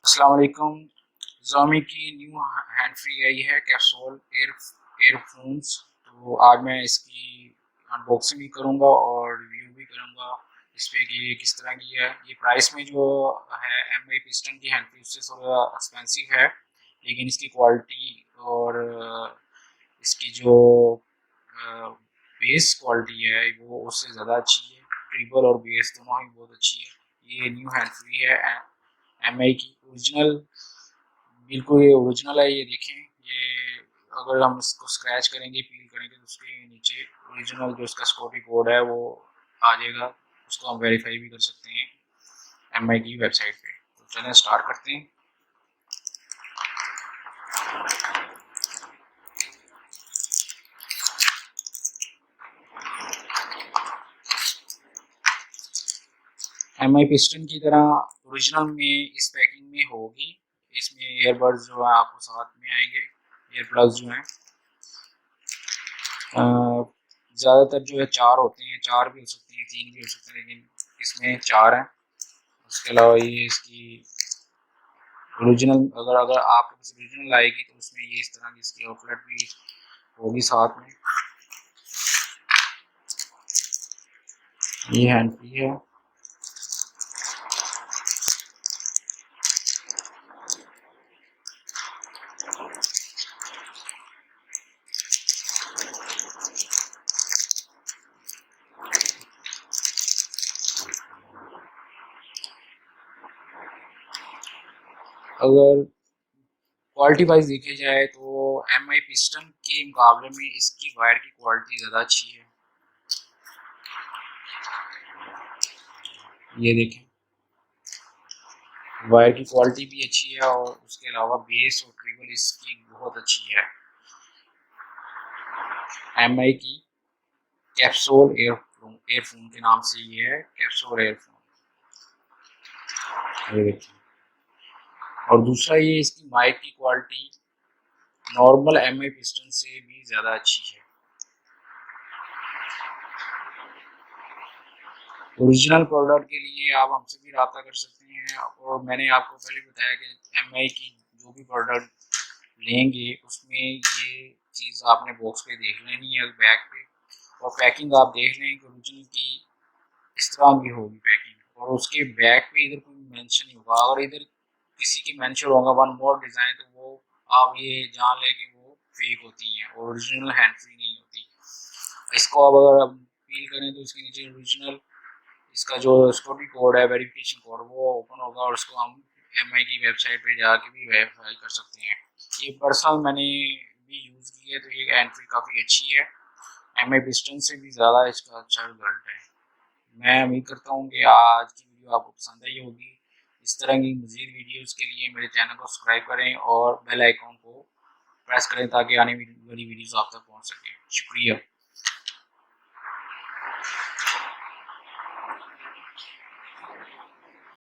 अस्सलाम वालेकुम। Xiaomi की न्यू हैंड फ्री आई है कैप्सूल एयरफोन्स। तो आज मैं इसकी अनबॉक्सिंग भी करूंगा और रिव्यू भी करूंगा इस पे कि ये किस तरह की है। ये प्राइस में जो है एमआई पिस्टन की हैंड फ्री उससे थोड़ा एक्सपेंसिव है, लेकिन इसकी क्वालिटी और इसकी जो बेस क्वालिटी है वो उससे ज़्यादा अच्छी है। ट्रिबल और बेस दोनों ही बहुत अच्छी है। ये न्यू हैंड फ्री है एमआई की ओरिजिनल, बिल्कुल ये ओरिजिनल है। ये देखें, ये अगर हम इसको स्क्रैच करेंगे, पील करेंगे तो उसके नीचे ओरिजिनल जो इसका सिक्योरिटी कोड है वो आ जाएगा। उसको हम वेरीफाई भी कर सकते हैं एमआई की वेबसाइट पे। तो चलें स्टार्ट करते हैं। एमआई पिस्टन की तरह ओरिजिनल में इस पैकिंग में होगी। इसमें ईयरबड्स जो है आपको साथ में आएंगे, ईयर प्लग्स जो हैं ज़्यादातर जो है 4 होते हैं, 4 भी हो सकते हैं, 3 भी हो सकते हैं, लेकिन इसमें 4 हैं। उसके अलावा ये इसकी ओरिजिनल, अगर अगर आपके पास ओरिजिनल आएगी तो उसमें ये इस तरह की इसकी आउटलेट भी होगी साथ में। ये हैंड फ्री है। अगर क्वालिटी वाइज देखी जाए तो एमआई पिस्टन के मुकाबले में इसकी वायर की क्वालिटी ज़्यादा अच्छी है। ये देखें, वायर की क्वालिटी भी अच्छी है और उसके अलावा बेस और ट्रिबल इसकी बहुत अच्छी है। एमआई की कैप्सूल एयरफोन के नाम से ये है, कैप्सूल एयरफोन। ये देखिए, और दूसरा ये इसकी माइक की क्वालिटी नॉर्मल एमआई पिस्टन से भी ज़्यादा अच्छी है। ओरिजिनल प्रोडक्ट के लिए आप हमसे भी रब्ता कर सकते हैं। और मैंने आपको पहले बताया कि एमआई की जो भी प्रोडक्ट लेंगे उसमें ये चीज़ आपने बॉक्स पे देख लेनी है, बैग पे, और पैकिंग आप देख लें कि ओरिजिनल की इस तरह की होगी पैकिंग। और उसके बैग पे इधर कोई मेंशन नहीं होगा। अगर इधर किसी की मेंशन होगा वन मोर डिज़ाइन, तो वो आप ये जान लें कि वो फेक होती हैं, ओरिजिनल हैंड फ्री नहीं होती। इसको अब अगर आप फील करें तो इसके नीचे ओरिजिनल इसका जो सिक्योरिटी कोड है, वेरिफिकेशन कोड, वो ओपन होगा और उसको हम एमआई की वेबसाइट पे जाके भी वेरीफाई कर सकते हैं। ये पर्सनल मैंने भी यूज़ की है, तो ये एंट्री काफ़ी अच्छी है। एमआई पिस्टन से भी ज़्यादा इसका अच्छा रिजल्ट है। मैं उम्मीद करता हूँ कि आज की वीडियो आपको पसंद आई होगी। इस तरह की मज़ीद वीडियोज़ के लिए मेरे चैनल को सब्सक्राइब करें और बेल आइकॉन को प्रेस करें ताकि आने वाली वीडियोज़ आप तक पहुँच सके। शुक्रिया।